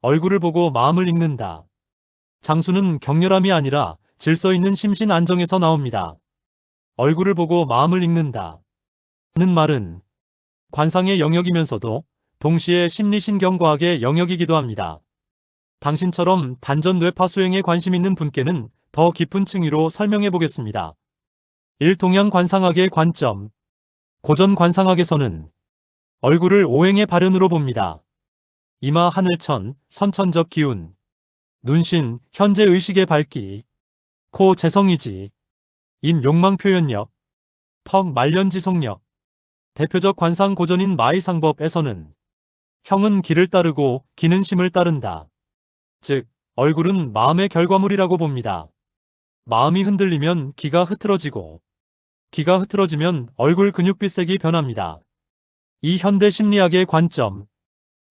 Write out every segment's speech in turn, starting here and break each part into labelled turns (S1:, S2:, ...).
S1: 얼굴을 보고 마음을 읽는다. 장수는 격렬함이 아니라 질서 있는 심신 안정에서 나옵니다. 얼굴을 보고 마음을 읽는다. 는 말은 관상의 영역이면서도 동시에 심리신경과학의 영역이기도 합니다. 당신처럼 단전 뇌파 수행에 관심 있는 분께는 더 깊은 층위로 설명해 보겠습니다. 1. 동양 관상학의 관점. 고전 관상학에서는 얼굴을 오행의 발현으로 봅니다. 이마 하늘천, 선천적 기운, 눈신, 현재 의식의 밝기, 코 재성이지, 입 욕망 표현력, 턱 말년 지속력. 대표적 관상 고전인 마의상법에서는 형은 기를 따르고 기는 심을 따른다. 즉, 얼굴은 마음의 결과물이라고 봅니다. 마음이 흔들리면 기가 흐트러지고 기가 흐트러지면 얼굴 근육빛색이 변합니다. 이 현대 심리학의 관점.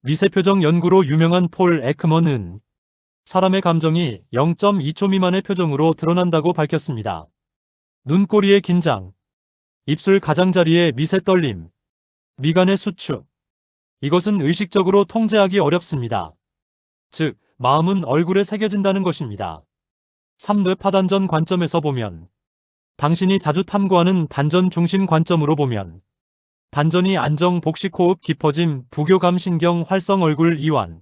S1: 미세표정 연구로 유명한 폴 에크먼은 사람의 감정이 0.2초 미만의 표정으로 드러난다고 밝혔습니다. 눈꼬리의 긴장, 입술 가장자리의 미세 떨림, 미간의 수축. 이것은 의식적으로 통제하기 어렵습니다. 즉, 마음은 얼굴에 새겨진다는 것입니다. 3. 뇌파단전 관점에서 보면 당신이 자주 탐구하는 단전 중심 관점으로 보면 단전이 안정 복식 호흡 깊어짐 부교감 신경 활성 얼굴 이완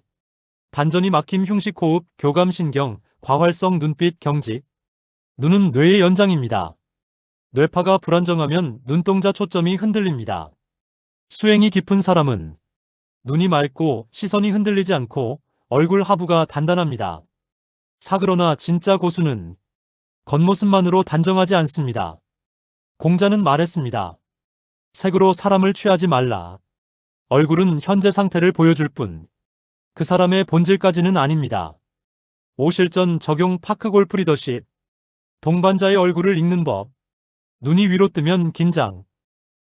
S1: 단전이 막힘 흉식 호흡 교감 신경 과활성 눈빛 경직 눈은 뇌의 연장입니다. 뇌파가 불안정하면 눈동자 초점이 흔들립니다. 수행이 깊은 사람은 눈이 맑고 시선이 흔들리지 않고 얼굴 하부가 단단합니다. 그러나 진짜 고수는 겉모습만으로 단정하지 않습니다. 공자는 말했습니다. 색으로 사람을 취하지 말라. 얼굴은 현재 상태를 보여줄 뿐 그 사람의 본질까지는 아닙니다. 5. 실전 적용 파크골프 리더십. 동반자의 얼굴을 읽는 법. 눈이 위로 뜨면 긴장,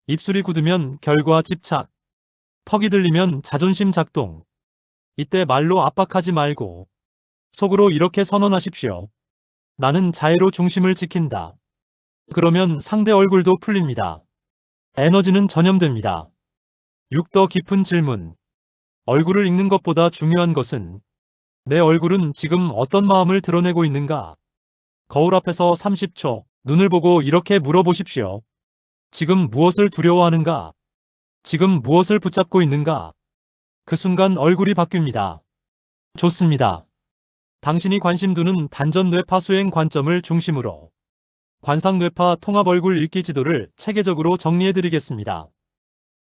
S1: 입술이 굳으면 결과 집착, 턱이 들리면 자존심 작동. 이때 말로 압박하지 말고 속으로 이렇게 선언하십시오. 나는 자애로 중심을 지킨다. 그러면 상대 얼굴도 풀립니다. 에너지는 전염됩니다. 6. 더 깊은 질문. 얼굴을 읽는 것보다 중요한 것은 내 얼굴은 지금 어떤 마음을 드러내고 있는가? 거울 앞에서 30초 눈을 보고 이렇게 물어보십시오. 지금 무엇을 두려워하는가? 지금 무엇을 붙잡고 있는가? 그 순간 얼굴이 바뀝니다. 좋습니다. 당신이 관심 두는 단전 뇌파 수행 관점을 중심으로 관상 뇌파 통합 얼굴 읽기 지도를 체계적으로 정리해드리겠습니다.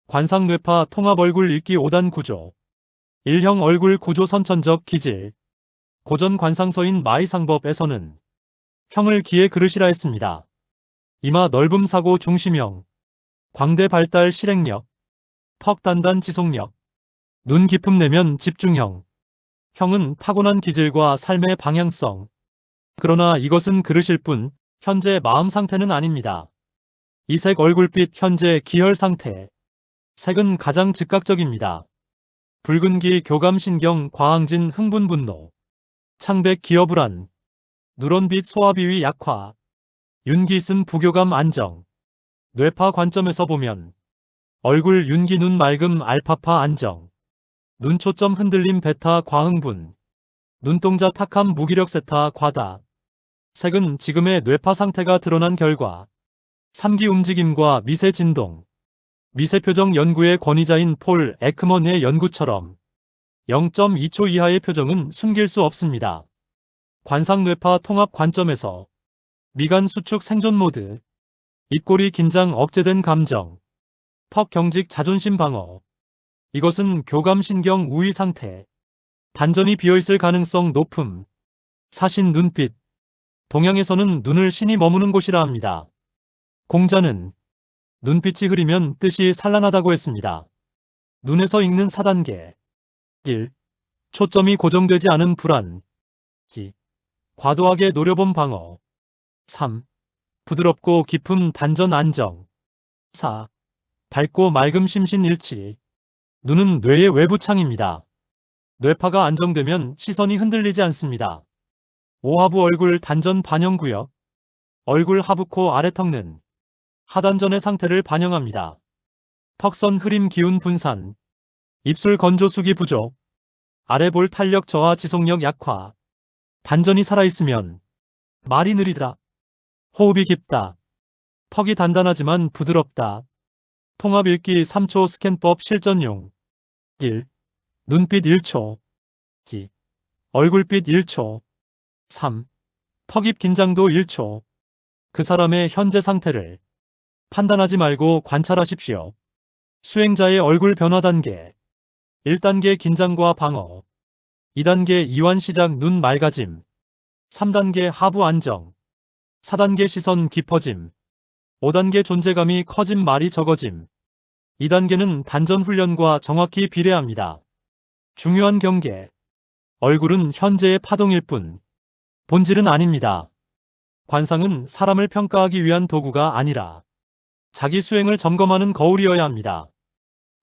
S1: 관상 뇌파 통합 얼굴 읽기 5단 구조. 1형 얼굴 구조 선천적 기질. 고전 관상서인 마의상법에서는 형을 기의 그릇이라 했습니다. 이마 넓음 사고 중심형, 광대 발달 실행력, 턱 단단 지속력, 눈 깊음 내면 집중형. 형은 타고난 기질과 삶의 방향성. 그러나 이것은 그릇일 뿐 현재 마음 상태는 아닙니다. 이색 얼굴빛 현재 기혈 상태. 색은 가장 즉각적입니다. 붉은기 교감신경 과항진 흥분분노. 창백 기어불안. 누런빛 소화비위 약화. 윤기슴 부교감 안정. 뇌파 관점에서 보면 얼굴 윤기 눈 맑음 알파파 안정. 눈 초점 흔들림 베타 과흥분. 눈동자 탁함 무기력 세타 과다. 색은 지금의 뇌파 상태가 드러난 결과. 3기 움직임과 미세 진동. 미세표정 연구의 권위자인 폴 에크먼의 연구처럼 0.2초 이하의 표정은 숨길 수 없습니다. 관상 뇌파 통합 관점에서 미간 수축 생존 모드, 입꼬리 긴장 억제된 감정, 턱 경직 자존심 방어. 이것은 교감신경 우위 상태. 단전이 비어있을 가능성 높음. 사신 눈빛. 동양에서는 눈을 신이 머무는 곳이라 합니다. 공자는 눈빛이 흐리면 뜻이 산란하다고 했습니다. 눈에서 읽는 4단계. 1. 초점이 고정되지 않은 불안. 2. 과도하게 노려본 방어. 3. 부드럽고 깊은 단전 안정. 4. 밝고 맑음 심신 일치. 눈은 뇌의 외부 창입니다. 뇌파가 안정되면 시선이 흔들리지 않습니다. 5. 하부 얼굴 단전 반영구역. 얼굴 하부 코 아래 턱는 하단전의 상태를 반영합니다. 턱선 흐림 기운 분산. 입술 건조 숙이 부족. 아래 볼 탄력 저하 지속력 약화. 단전이 살아있으면 말이 느리다. 호흡이 깊다. 턱이 단단하지만 부드럽다. 통합 읽기 3초 스캔법 실전용. 1. 눈빛 1초. 2. 얼굴빛 1초. 3. 턱입 긴장도 1초. 그 사람의 현재 상태를 판단하지 말고 관찰하십시오. 수행자의 얼굴 변화 단계. 1단계 긴장과 방어. 2단계 이완 시작 눈 맑아짐. 3단계 하부 안정. 4단계 시선 깊어짐. 5단계 존재감이 커짐 말이 적어짐. 2단계는 단전 훈련과 정확히 비례합니다. 중요한 경계. 얼굴은 현재의 파동일 뿐 본질은 아닙니다. 관상은 사람을 평가하기 위한 도구가 아니라 자기 수행을 점검하는 거울이어야 합니다.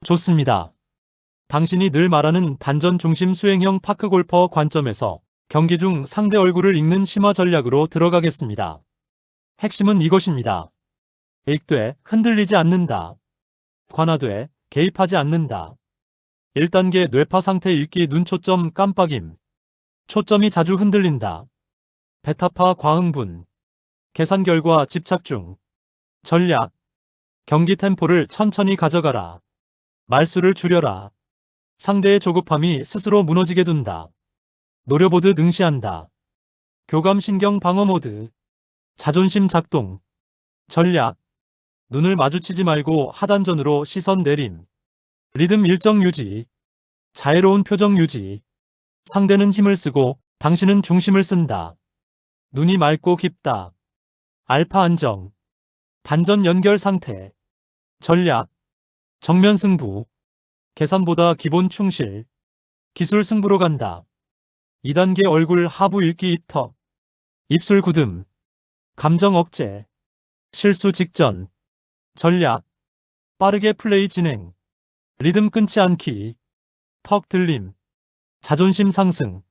S1: 좋습니다. 당신이 늘 말하는 단전 중심 수행형 파크 골퍼 관점에서 경기 중 상대 얼굴을 읽는 심화 전략으로 들어가겠습니다. 핵심은 이것입니다. 읽되 흔들리지 않는다. 관하되 개입하지 않는다. 1단계 뇌파 상태 읽기 눈 초점 깜빡임. 초점이 자주 흔들린다. 베타파 과흥분. 계산 결과 집착중. 전략. 경기 템포를 천천히 가져가라. 말수를 줄여라. 상대의 조급함이 스스로 무너지게 둔다. 노려보듯 응시한다. 교감신경 방어 모드. 자존심 작동. 전략. 눈을 마주치지 말고 하단전으로 시선 내림. 리듬 일정 유지. 자애로운 표정 유지. 상대는 힘을 쓰고 당신은 중심을 쓴다. 눈이 맑고 깊다. 알파 안정. 단전 연결 상태. 전략. 정면 승부. 계산보다 기본 충실. 기술 승부로 간다. 2단계 얼굴 하부 읽기 입턱. 입술 굳음. 감정 억제. 실수 직전. 전략. 빠르게 플레이 진행. 리듬 끊지 않기. 턱 들림. 자존심 상승.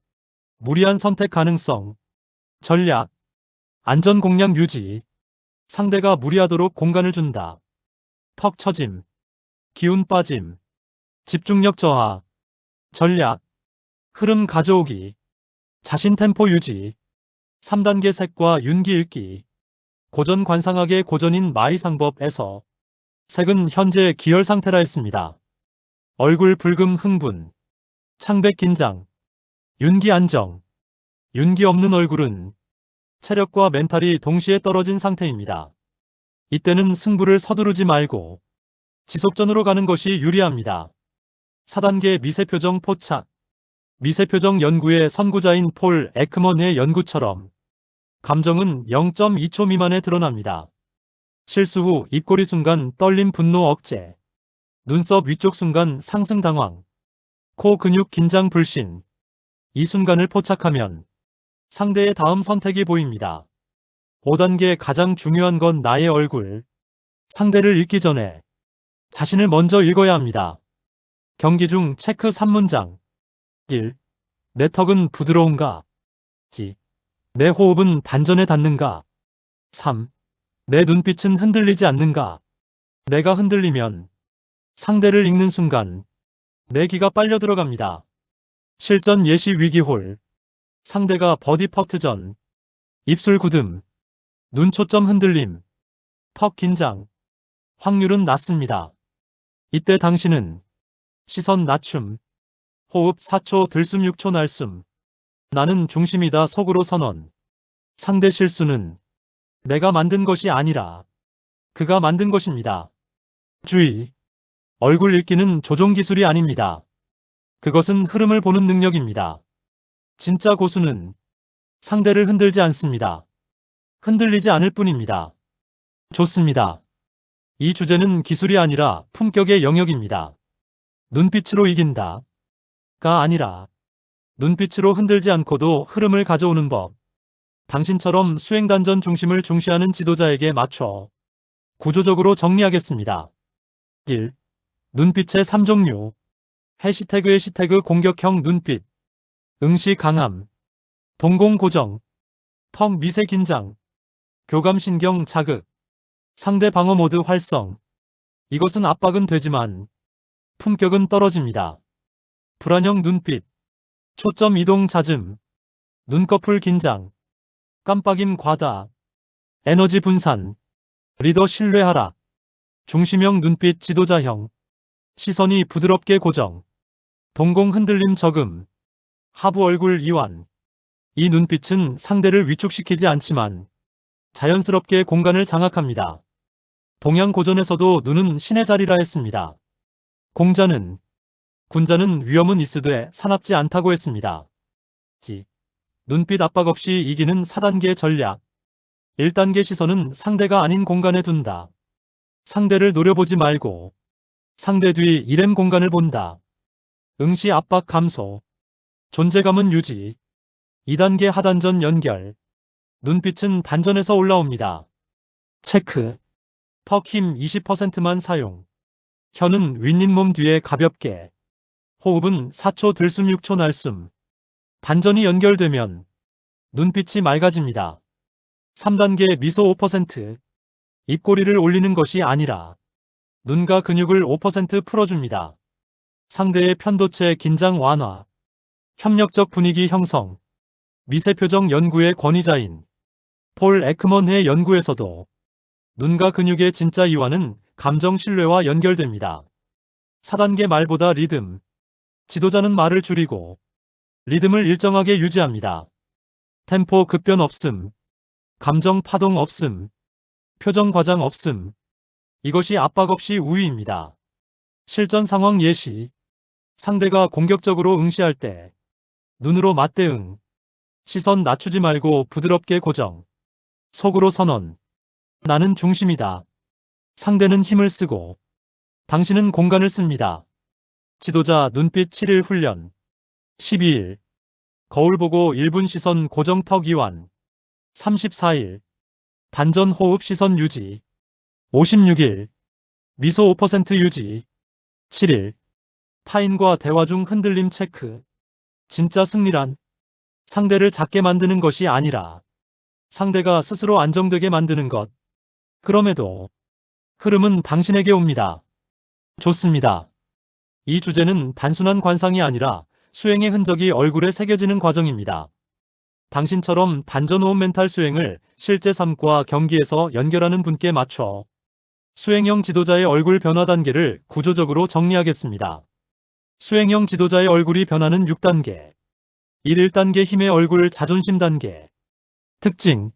S1: 무리한 선택 가능성. 전략. 안전 공략 유지. 상대가 무리하도록 공간을 준다. 턱 처짐. 기운 빠짐. 집중력 저하. 전략. 흐름 가져오기. 자신 템포 유지. 3단계 색과 윤기 읽기. 고전 관상학의 고전인 마이상법에서 색은 현재 기혈 상태라 했습니다. 얼굴 붉음 흥분. 창백 긴장. 윤기 안정. 윤기 없는 얼굴은 체력과 멘탈이 동시에 떨어진 상태입니다. 이때는 승부를 서두르지 말고 지속전으로 가는 것이 유리합니다. 4단계 미세표정 포착. 미세표정 연구의 선구자인 폴 에크먼의 연구처럼 감정은 0.2초 미만에 드러납니다. 실수 후 입꼬리 순간 떨림 분노 억제. 눈썹 위쪽 순간 상승 당황. 코 근육 긴장 불신. 이 순간을 포착하면 상대의 다음 선택이 보입니다. 5단계 가장 중요한 건 나의 얼굴. 상대를 읽기 전에 자신을 먼저 읽어야 합니다. 경기 중 체크 3문장. 1. 내 턱은 부드러운가? 2. 내 호흡은 단전에 닿는가? 3. 내 눈빛은 흔들리지 않는가? 내가 흔들리면 상대를 읽는 순간 내 기가 빨려 들어갑니다. 실전 예시 위기홀. 상대가 버디 퍼트 전. 입술 굳음. 눈 초점 흔들림. 턱 긴장. 확률은 낮습니다. 이때 당신은 시선 낮춤. 호흡 4초 들숨 6초 날숨. 나는 중심이다 속으로 선언. 상대 실수는 내가 만든 것이 아니라 그가 만든 것입니다. 주의. 얼굴 읽기는 조종 기술이 아닙니다. 그것은 흐름을 보는 능력입니다. 진짜 고수는 상대를 흔들지 않습니다. 흔들리지 않을 뿐입니다. 좋습니다. 이 주제는 기술이 아니라 품격의 영역입니다. 눈빛으로 이긴다. 가 아니라 눈빛으로 흔들지 않고도 흐름을 가져오는 법. 당신처럼 수행단전 중심을 중시하는 지도자에게 맞춰 구조적으로 정리하겠습니다. 1. 눈빛의 3종류. 해시태그 공격형 눈빛. 응시 강함. 동공 고정. 턱 미세 긴장. 교감신경 자극. 상대 방어 모드 활성. 이것은 압박은 되지만 품격은 떨어집니다. 불안형 눈빛. 초점 이동 잦음, 눈꺼풀 긴장, 깜빡임 과다, 에너지 분산, 리더 신뢰 하락, 중심형 눈빛 지도자형, 시선이 부드럽게 고정, 동공 흔들림 적음, 하부 얼굴 이완. 이 눈빛은 상대를 위축시키지 않지만 자연스럽게 공간을 장악합니다. 동양 고전에서도 눈은 신의 자리라 했습니다. 공자는 군자는 위험은 있으되 사납지 않다고 했습니다. 눈빛 압박 없이 이기는 4단계 전략. 1단계 시선은 상대가 아닌 공간에 둔다. 상대를 노려보지 말고 상대 뒤 1M 공간을 본다. 응시 압박 감소, 존재감은 유지. 2단계 하단전 연결. 눈빛은 단전에서 올라옵니다. 체크. 턱 힘 20%만 사용. 혀는 윗잇몸 뒤에 가볍게. 호흡은 4초 들숨 6초 날숨. 단전이 연결되면 눈빛이 맑아집니다. 3단계 미소 5%. 입꼬리를 올리는 것이 아니라 눈과 근육을 5% 풀어줍니다. 상대의 편도체 긴장 완화, 협력적 분위기 형성. 미세표정 연구의 권위자인 폴 에크먼의 연구에서도 눈과 근육의 진짜 이완은 감정 신뢰와 연결됩니다. 4단계 말보다 리듬. 지도자는 말을 줄이고 리듬을 일정하게 유지합니다. 템포 급변 없음, 감정 파동 없음, 표정 과장 없음. 이것이 압박 없이 우위입니다. 실전 상황 예시. 상대가 공격적으로 응시할 때 눈으로 맞대응. 시선 낮추지 말고 부드럽게 고정. 속으로 선언. 나는 중심이다. 상대는 힘을 쓰고 당신은 공간을 씁니다. 지도자 눈빛 7일 훈련. 12일. 거울 보고 1분 시선 고정 턱 이완. 34일. 단전 호흡 시선 유지. 56일. 미소 5% 유지. 7일. 타인과 대화 중 흔들림 체크. 진짜 승리란 상대를 작게 만드는 것이 아니라 상대가 스스로 안정되게 만드는 것. 그럼에도 흐름은 당신에게 옵니다. 좋습니다. 이 주제는 단순한 관상이 아니라 수행의 흔적이 얼굴에 새겨지는 과정입니다. 당신처럼 단전호흡 멘탈 수행을 실제 삶과 경기에서 연결하는 분께 맞춰 수행형 지도자의 얼굴 변화 단계를 구조적으로 정리하겠습니다. 수행형 지도자의 얼굴이 변하는 6단계. 1단계 힘의 얼굴 자존심 단계. 특징.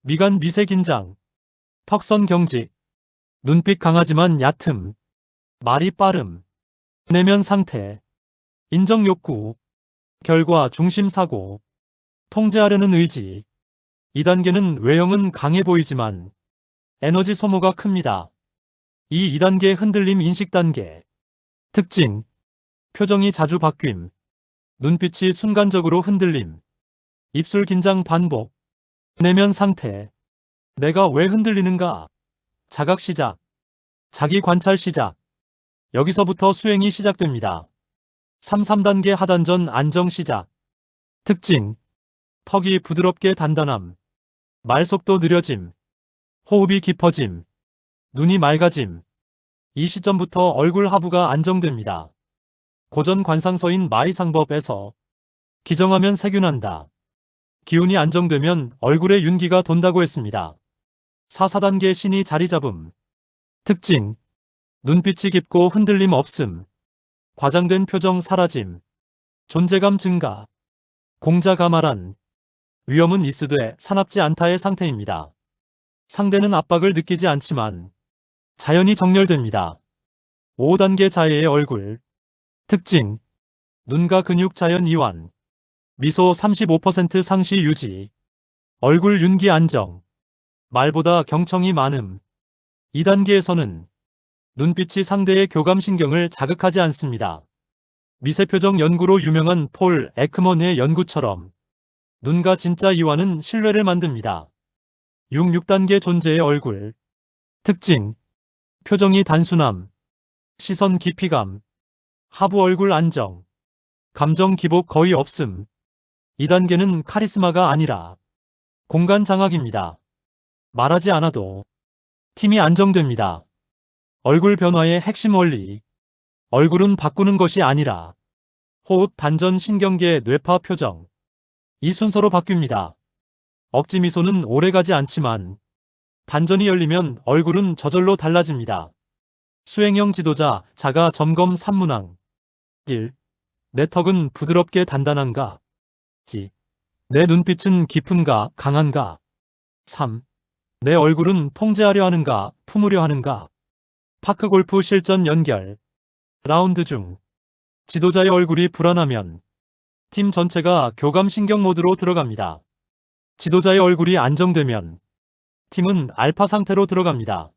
S1: 미간 미세 긴장. 턱선 경직. 눈빛 강하지만 얕음. 말이 빠름. 내면 상태. 인정 욕구. 결과 중심 사고. 통제하려는 의지. 2단계는 외형은 강해 보이지만 에너지 소모가 큽니다. 이 2단계 흔들림 인식 단계. 특징. 표정이 자주 바뀜. 눈빛이 순간적으로 흔들림. 입술 긴장 반복. 내면 상태. 내가 왜 흔들리는가? 자각 시작. 자기 관찰 시작. 여기서부터 수행이 시작됩니다. 3단계 하단전 안정 시작. 특징. 턱이 부드럽게 단단함. 말 속도 느려짐. 호흡이 깊어짐. 눈이 맑아짐. 이 시점부터 얼굴 하부가 안정됩니다. 고전 관상서인 마이상법에서 기정하면 세균한다. 기운이 안정되면 얼굴에 윤기가 돈다고 했습니다. 4단계 신이 자리 잡음. 특징. 눈빛이 깊고 흔들림 없음. 과장된 표정 사라짐. 존재감 증가. 공자가 말한 위험은 있으되 사납지 않다의 상태입니다. 상대는 압박을 느끼지 않지만 자연히 정렬됩니다. 5단계 자해의 얼굴. 특징. 눈과 근육 자연 이완. 미소 35% 상시 유지. 얼굴 윤기 안정. 말보다 경청이 많음. 2단계에서는 눈빛이 상대의 교감신경을 자극하지 않습니다. 미세표정 연구로 유명한 폴 에크먼의 연구처럼 눈과 진짜 이완은 신뢰를 만듭니다. 6단계 존재의 얼굴. 특징. 표정이 단순함. 시선 깊이감. 하부 얼굴 안정. 감정 기복 거의 없음. 2단계는 카리스마가 아니라 공간 장악입니다. 말하지 않아도 팀이 안정됩니다. 얼굴 변화의 핵심 원리. 얼굴은 바꾸는 것이 아니라 호흡, 단전, 신경계, 뇌파, 표정. 이 순서로 바뀝니다. 억지 미소는 오래가지 않지만 단전이 열리면 얼굴은 저절로 달라집니다. 수행형 지도자, 자가 점검 3문항. 1. 내 턱은 부드럽게 단단한가? 2. 내 눈빛은 깊은가, 강한가? 3. 내 얼굴은 통제하려 하는가, 품으려 하는가? 파크골프 실전 연결. 라운드 중 지도자의 얼굴이 불안하면 팀 전체가 교감신경 모드로 들어갑니다. 지도자의 얼굴이 안정되면 팀은 알파 상태로 들어갑니다.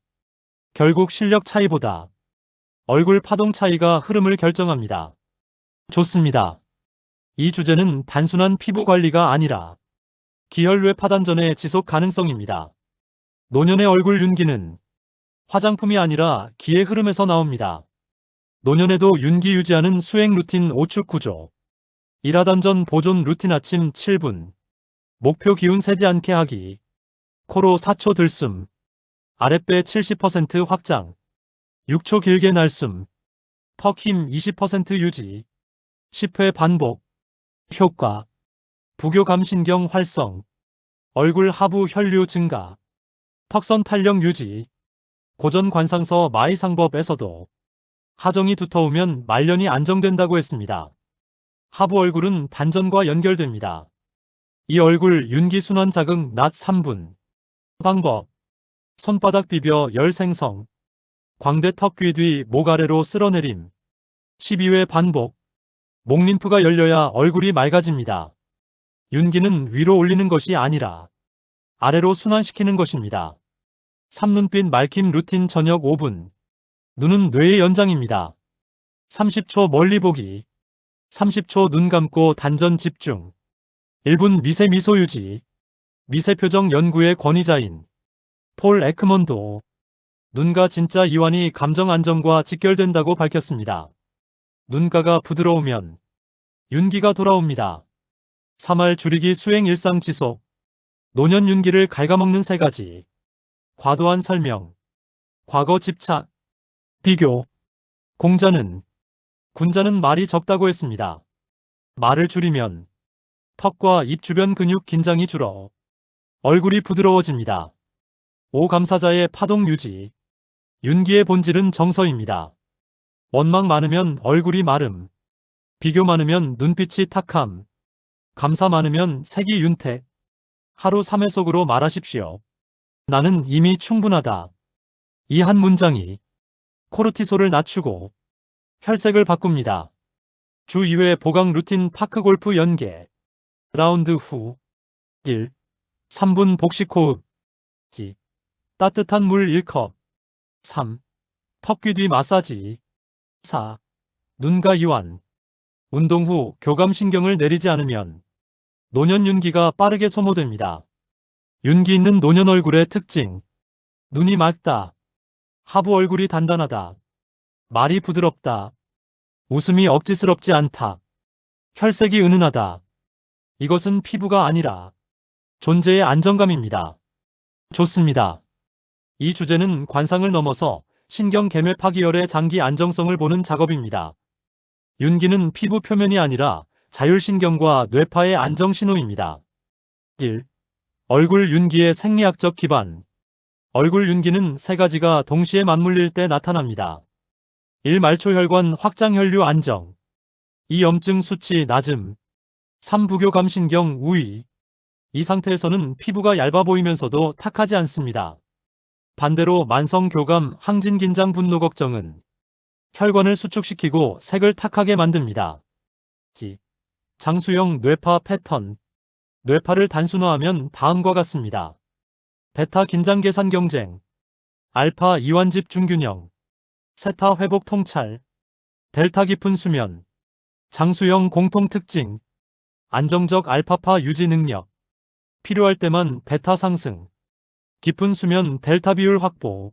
S1: 결국 실력 차이보다 얼굴 파동 차이가 흐름을 결정합니다. 좋습니다. 이 주제는 단순한 피부 관리가 아니라 기혈 파단전의 지속 가능성입니다. 노년의 얼굴 윤기는 화장품이 아니라 기의 흐름에서 나옵니다. 노년에도 윤기 유지하는 수행 루틴 5축 구조. 일하던 보존 루틴 아침 7분. 목표 기운 새지 않게 하기. 코로 4초 들숨. 아랫배 70% 확장. 6초 길게 날숨. 턱 힘 20% 유지. 10회 반복. 효과. 부교감신경 활성. 얼굴 하부 혈류 증가. 턱선 탄력 유지. 고전 관상서 마이상법에서도 하정이 두터우면 말년이 안정된다고 했습니다. 하부 얼굴은 단전과 연결됩니다. 이 얼굴 윤기 순환 자극 낮 3분. 방법. 손바닥 비벼 열 생성. 광대 턱 귀 뒤 목 아래로 쓸어내림. 12회 반복. 목 림프가 열려야 얼굴이 맑아집니다. 윤기는 위로 올리는 것이 아니라 아래로 순환시키는 것입니다. 3눈빛 말킴 루틴 저녁 5분. 눈은 뇌의 연장입니다. 30초 멀리 보기. 30초 눈 감고 단전 집중. 1분 미세 미소 유지. 미세 표정 연구의 권위자인 폴 에크먼도 눈가 진짜 이완이 감정 안정과 직결된다고 밝혔습니다. 눈가가 부드러우면 윤기가 돌아옵니다. 3할 줄이기 수행 일상 지속. 노년 윤기를 갉아먹는 3가지. 과도한 설명. 과거 집착. 비교. 공자는 군자는 말이 적다고 했습니다. 말을 줄이면 턱과 입 주변 근육 긴장이 줄어 얼굴이 부드러워집니다. 오감사자의 파동 유지. 윤기의 본질은 정서입니다. 원망 많으면 얼굴이 마름. 비교 많으면 눈빛이 탁함. 감사 많으면 색이 윤택. 하루 3회 속으로 말하십시오. 나는 이미 충분하다. 이 한 문장이 코르티솔을 낮추고 혈색을 바꿉니다. 주 2회 보강 루틴 파크골프 연계. 라운드 후. 1. 3분 복식 호흡. 2. 따뜻한 물 1컵. 3. 턱귀 뒤 마사지. 4. 눈가 이완. 운동 후 교감신경을 내리지 않으면 노년 윤기가 빠르게 소모됩니다. 윤기 있는 노년 얼굴의 특징. 눈이 맑다. 하부 얼굴이 단단하다. 말이 부드럽다. 웃음이 억지스럽지 않다. 혈색이 은은하다. 이것은 피부가 아니라 존재의 안정감입니다. 좋습니다. 이 주제는 관상을 넘어서 신경 계매파 기혈의 장기 안정성을 보는 작업입니다. 윤기는 피부 표면이 아니라 자율신경과 뇌파의 안정 신호입니다. 1. 얼굴 윤기의 생리학적 기반. 얼굴 윤기는 3가지가 동시에 맞물릴 때 나타납니다. 1. 말초혈관 확장 혈류 안정. 2. 염증 수치 낮음. 3. 부교감신경 우위. 이 상태에서는 피부가 얇아 보이면서도 탁하지 않습니다. 반대로 만성 교감, 항진 긴장 분노 걱정은 혈관을 수축시키고 색을 탁하게 만듭니다. 2. 장수형 뇌파 패턴. 뇌파를 단순화하면 다음과 같습니다. 베타 긴장 계산 경쟁. 알파 이완집 중균형. 세타 회복 통찰. 델타 깊은 수면. 장수형 공통 특징. 안정적 알파파 유지 능력. 필요할 때만 베타 상승. 깊은 수면 델타 비율 확보.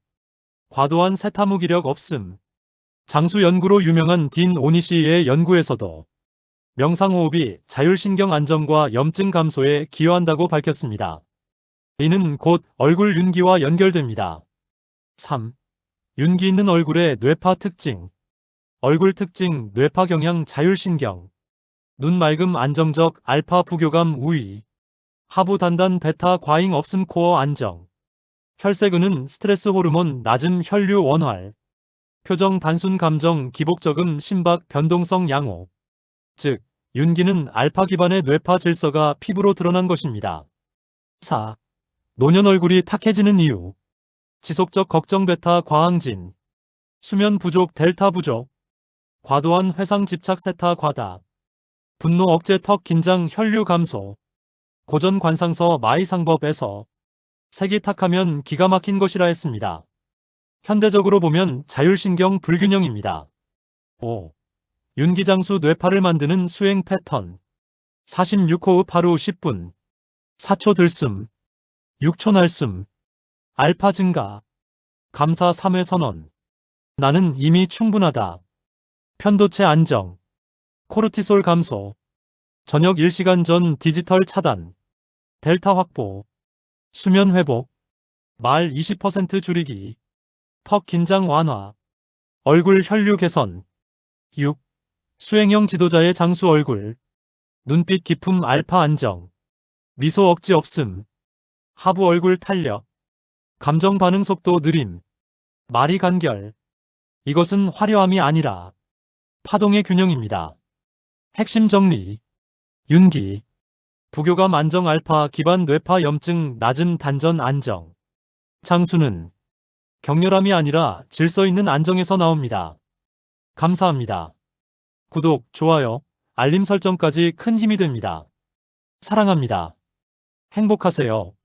S1: 과도한 세타 무기력 없음. 장수 연구로 유명한 딘 오니시의 연구에서도 명상호흡이 자율신경 안정과 염증 감소에 기여한다고 밝혔습니다. 이는 곧 얼굴 윤기와 연결됩니다. 3. 윤기 있는 얼굴의 뇌파 특징. 얼굴 특징 뇌파 경향 자율신경. 눈 맑음 안정적 알파 부교감 우위. 하부 단단 베타 과잉 없음 코어 안정. 혈색은은 스트레스 호르몬 낮음 혈류 원활. 표정 단순 감정 기복적음 심박 변동성 양호. 즉, 윤기는 알파 기반의 뇌파 질서가 피부로 드러난 것입니다. 4. 노년 얼굴이 탁해지는 이유. 지속적 걱정 베타 과항진. 수면 부족 델타 부족. 과도한 회상 집착 세타 과다. 분노 억제 턱 긴장 혈류 감소. 고전 관상서 마이상법에서 색이 탁하면 기가 막힌 것이라 했습니다. 현대적으로 보면 자율신경 불균형입니다. 5. 윤기장수 뇌파를 만드는 수행 패턴. 46호흡 하루 10분. 4초 들숨. 6초 날숨. 알파 증가. 감사 3회 선언. 나는 이미 충분하다. 편도체 안정. 코르티솔 감소. 저녁 1시간 전 디지털 차단. 델타 확보. 수면 회복. 말 20% 줄이기. 턱 긴장 완화. 얼굴 혈류 개선. 6. 수행형 지도자의 장수 얼굴. 눈빛 깊음 알파 안정. 미소 억지 없음. 하부 얼굴 탄력. 감정 반응 속도 느림. 말이 간결. 이것은 화려함이 아니라 파동의 균형입니다. 핵심 정리. 윤기. 부교감 안정 알파 기반 뇌파 염증 낮음 단전 안정. 장수는 격렬함이 아니라 질서 있는 안정에서 나옵니다. 감사합니다. 구독, 좋아요, 알림 설정까지 큰 힘이 됩니다. 사랑합니다. 행복하세요.